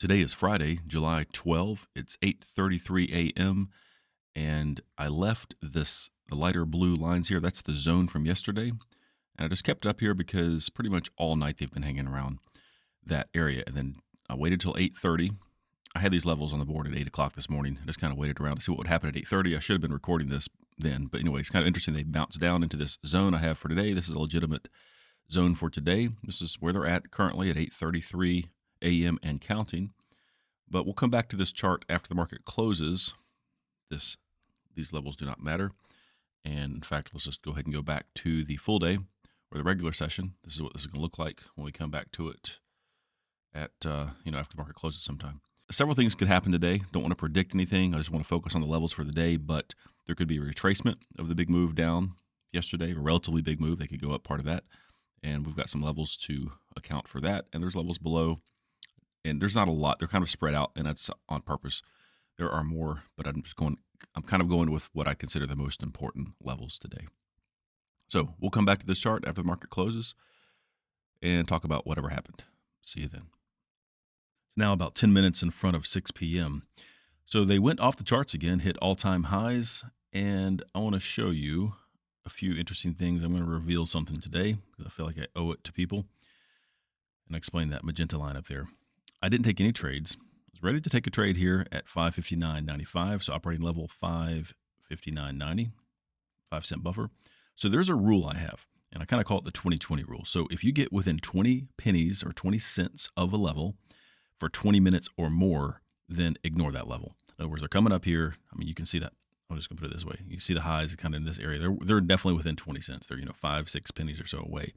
Today is Friday, July 12th. It's 8:33 a.m. and I left the lighter blue lines here. That's the zone from yesterday. And I just kept it up here because pretty much all night they've been hanging around that area. And then I waited till 8:30. I had these levels on the board at 8 o'clock this morning. I just kind of waited around to see what would happen at 8:30. I should have been recording this then. But anyway, it's kind of interesting. They bounced down into this zone I have for today. This is a legitimate zone for today. This is where they're at currently at 8:33 a.m. and counting. But we'll come back to this chart after the market closes. These levels do not matter. And in fact, let's just go ahead and go back to the full day or the regular session. This is what this is going to look like when we come back to it at after the market closes sometime. Several things could happen today. Don't want to predict anything. I just want to focus on the levels for the day, but there could be a retracement of the big move down yesterday, a relatively big move. They could go up part of that. And we've got some levels to account for that. And there's levels below. And there's not a lot. They're kind of spread out, and that's on purpose. There are more, but I'm kind of going with what I consider the most important levels today. So we'll come back to this chart after the market closes and talk about whatever happened. See you then. It's now about 10 minutes in front of 6 p.m. So they went off the charts again, hit all-time highs, and I want to show you a few interesting things. I'm going to reveal something today because I feel like I owe it to people, and explain that magenta line up there. I didn't take any trades. I was ready to take a trade here at 559.95, so operating level 559.90, 5-cent buffer. So there's a rule I have, and I kind of call it the 20-20 rule. So if you get within 20 pennies or 20 cents of a level for 20 minutes or more, then ignore that level. In other words, they're coming up here. I mean, you can see that. I'm just going to put it this way. You see the highs kind of in this area. They're definitely within 20 cents. They're 5-6 pennies or so away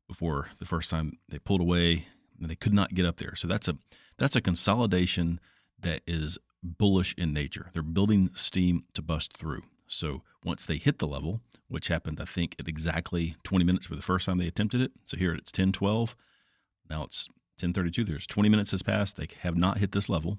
before the first time they pulled away. And they could not get up there. So that's a consolidation that is bullish in nature. They're building steam to bust through. So once they hit the level, which happened, I think, at exactly 20 minutes for the first time they attempted it. So here it's 10:12. Now it's 10:32. There's 20 minutes has passed. They have not hit this level.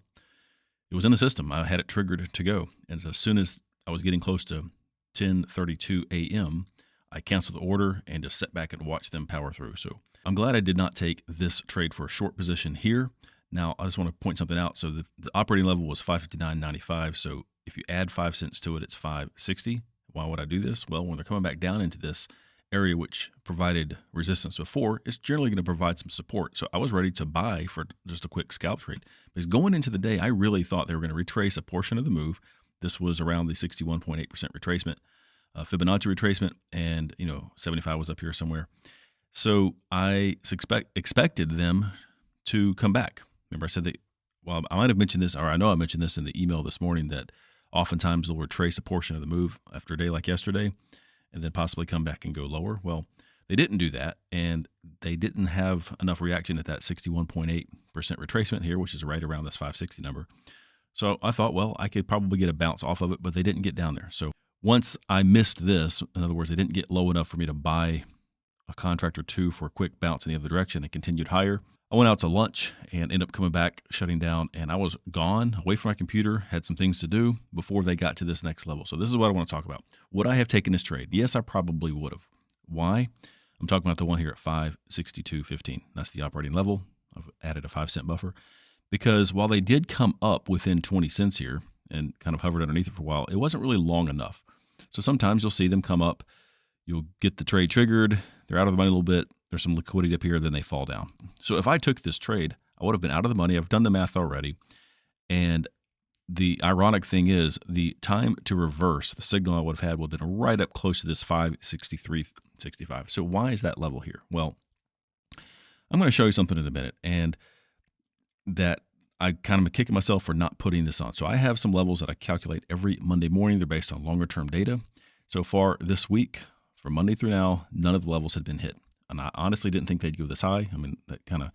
It was in the system. I had it triggered to go. And so as soon as I was getting close to 10:32 a.m., I canceled the order and just sat back and watched them power through. So I'm glad I did not take this trade for a short position here. Now, I just want to point something out. So the operating level was 559.95. So if you add 5 cents to it, it's 560. Why would I do this? Well, when they're coming back down into this area which provided resistance before, it's generally going to provide some support. So I was ready to buy for just a quick scalp trade. Because going into the day, I really thought they were going to retrace a portion of the move. This was around the 61.8% retracement, Fibonacci retracement, and 75 was up here somewhere. So I expected them to come back. Remember I said that, well, I might have mentioned this, or I know I mentioned this in the email this morning, that oftentimes they'll retrace a portion of the move after a day like yesterday and then possibly come back and go lower. Well, they didn't do that, and they didn't have enough reaction at that 61.8% retracement here, which is right around this 560 number. So I thought, well, I could probably get a bounce off of it, but they didn't get down there. So once I missed this, in other words, they didn't get low enough for me to buy a contract or two for a quick bounce in the other direction. It continued higher. I went out to lunch and ended up coming back, shutting down, and I was gone, away from my computer, had some things to do before they got to this next level. So this is what I want to talk about. Would I have taken this trade? Yes, I probably would have. Why? I'm talking about the one here at 562.15. That's the operating level. I've added a 5-cent buffer because while they did come up within 20 cents here and kind of hovered underneath it for a while, it wasn't really long enough. So sometimes you'll see them come up, you'll get the trade triggered, they're out of the money a little bit, there's some liquidity up here, then they fall down. So if I took this trade, I would have been out of the money. I've done the math already. And the ironic thing is the time to reverse, the signal I would have had would have been right up close to this 563.65. So why is that level here? Well, I'm going to show you something in a minute, and that I kind of kicking myself for not putting this on. So I have some levels that I calculate every Monday morning. They're based on longer-term data. So far this week, from Monday through now, none of the levels had been hit. And I honestly didn't think they'd go this high. I mean, that kind of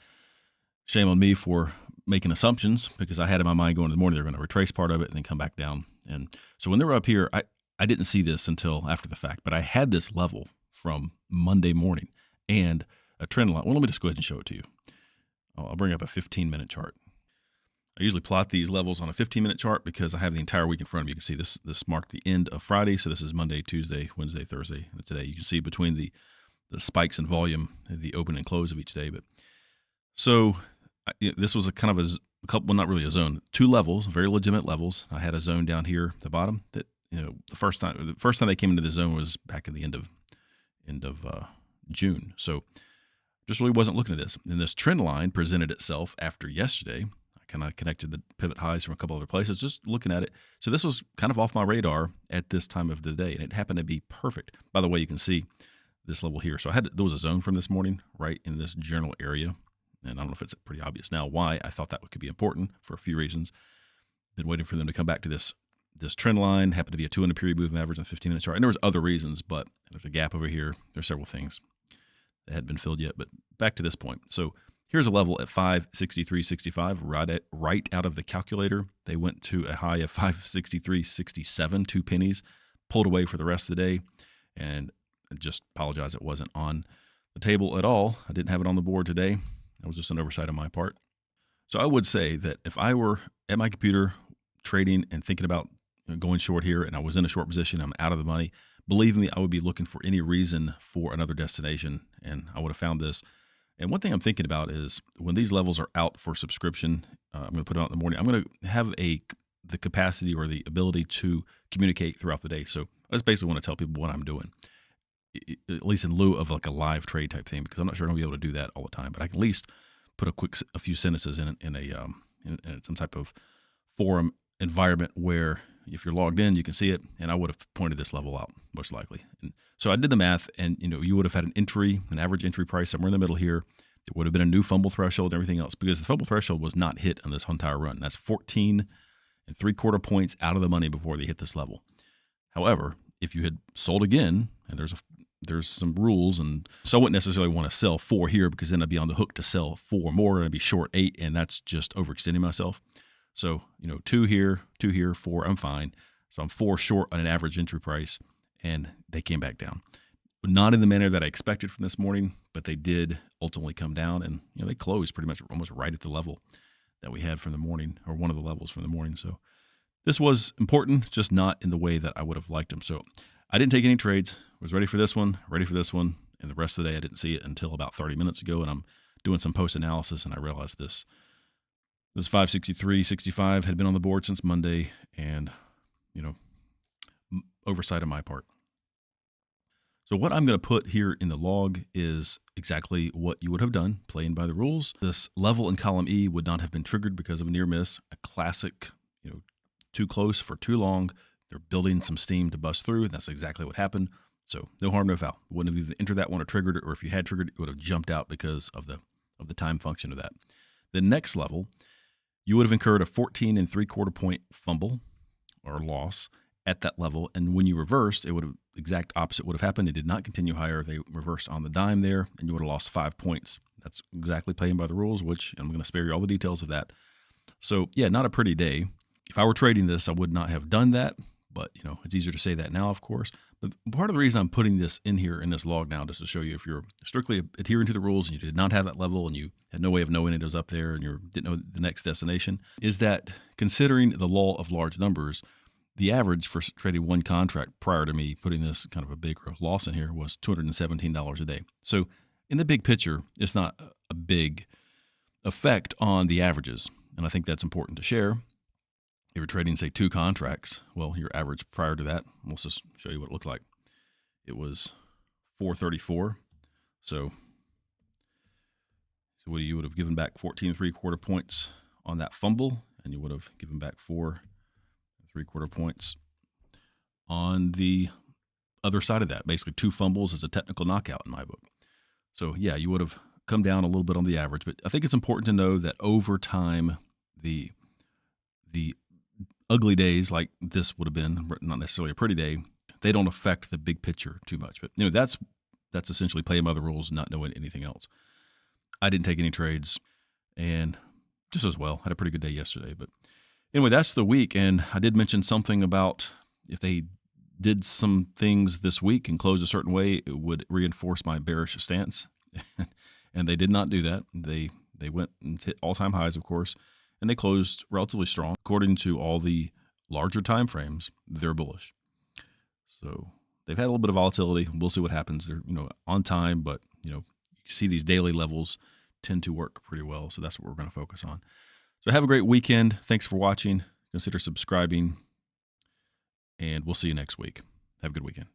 shame on me for making assumptions, because I had in my mind going in the morning they're going to retrace part of it and then come back down. And so when they were up here, I didn't see this until after the fact, but I had this level from Monday morning and a trend line. Well, let me just go ahead and show it to you. I'll bring up a 15-minute chart. I usually plot these levels on a 15-minute chart because I have the entire week in front of me. You can see this marked the end of Friday. So this is Monday, Tuesday, Wednesday, Thursday, and today. You can see between the spikes in volume at the open and close of each day. But so This was a kind of a couple, well, not really a zone, two levels, very legitimate levels. I had a zone down here at the bottom that, the first time they came into the zone was back at the end of June. So just really wasn't looking at this. And this trend line presented itself after yesterday. I kind of connected the pivot highs from a couple other places, just looking at it. So this was kind of off my radar at this time of the day, and it happened to be perfect. By the way, you can see this level here. So there was a zone from this morning right in this general area. And I don't know if it's pretty obvious now why I thought that could be important for a few reasons. Been waiting for them to come back to this trend line. Happened to be a 200 period moving average on 15-minute chart. And there was other reasons, but there's a gap over here. There's several things that hadn't been filled yet. But back to this point. So here's a level at 563.65 right out of the calculator. They went to a high of 563.67, 2 pennies, pulled away for the rest of the day. And I just apologize, it wasn't on the table at all. I didn't have it on the board today. That was just an oversight on my part. So I would say that if I were at my computer trading and thinking about going short here, and I was in a short position, I'm out of the money, believe me, I would be looking for any reason for another destination, and I would have found this. And one thing I'm thinking about is when these levels are out for subscription, I'm going to put it out in the morning. I'm going to have the capacity or the ability to communicate throughout the day. So I just basically want to tell people what I'm doing, at least in lieu of like a live trade type thing, because I'm not sure I'm gonna be able to do that all the time. But I can at least put a few sentences in some type of forum environment where if you're logged in, you can see it. And I would have pointed this level out most likely. And so I did the math, and you would have had an average entry price somewhere in the middle here. There would have been a new fumble threshold and everything else, because the fumble threshold was not hit on this entire run. That's 14 3/4 points out of the money before they hit this level. However, if you had sold again, and there's some rules, and so I wouldn't necessarily want to sell 4 here, because then I'd be on the hook to sell 4 more, and I'd be short 8, and that's just overextending myself. So 2 here, 4, I'm fine. So I'm 4 short on an average entry price, and they came back down. Not in the manner that I expected from this morning, but they did ultimately come down, and they closed pretty much almost right at the level that we had from the morning, or one of the levels from the morning. So this was important, just not in the way that I would have liked them. So I didn't take any trades. Was ready for this one, and the rest of the day I didn't see it until about 30 minutes ago, and I'm doing some post-analysis, and I realized this 563.65 had been on the board since Monday, and, oversight on my part. So what I'm going to put here in the log is exactly what you would have done, playing by the rules. This level in column E would not have been triggered because of a near miss, a classic, too close for too long. They're building some steam to bust through, and that's exactly what happened. So no harm, no foul. Wouldn't have even entered that one or triggered it, or if you had triggered it, it would have jumped out because of the time function of that. The next level, you would have incurred a 14 3/4 point fumble or loss at that level, and when you reversed, it would have exact opposite would have happened. It did not continue higher. They reversed on the dime there, and you would have lost 5 points. That's exactly playing by the rules, which I'm going to spare you all the details of that. So yeah, not a pretty day. If I were trading this, I would not have done that, but it's easier to say that now, of course. But part of the reason I'm putting this in here in this log now, just to show you if you're strictly adhering to the rules and you did not have that level and you had no way of knowing it was up there and you didn't know the next destination, is that considering the law of large numbers, the average for trading one contract prior to me putting this kind of a big loss in here was $217 a day. So in the big picture, it's not a big effect on the averages. And I think that's important to share. If you're trading, say, 2 contracts, well, your average prior to that, let's just show you what it looked like. It was 434. So you would have given back 14 3/4 points on that fumble, and you would have given back 4 3/4 points on the other side of that. Basically, 2 fumbles is a technical knockout in my book. So yeah, you would have come down a little bit on the average, but I think it's important to know that over time, the ugly days like this would have been, not necessarily a pretty day, they don't affect the big picture too much. But that's essentially playing by the rules, not knowing anything else. I didn't take any trades, and just as well, had a pretty good day yesterday. But anyway, that's the week, and I did mention something about if they did some things this week and closed a certain way, it would reinforce my bearish stance. And they did not do that. They went and hit all-time highs, of course, and they closed relatively strong. According to all the larger time frames, they're bullish. So they've had a little bit of volatility. We'll see what happens. They're on time, but you see these daily levels tend to work pretty well. So that's what we're going to focus on. So have a great weekend. Thanks for watching. Consider subscribing, and we'll see you next week. Have a good weekend.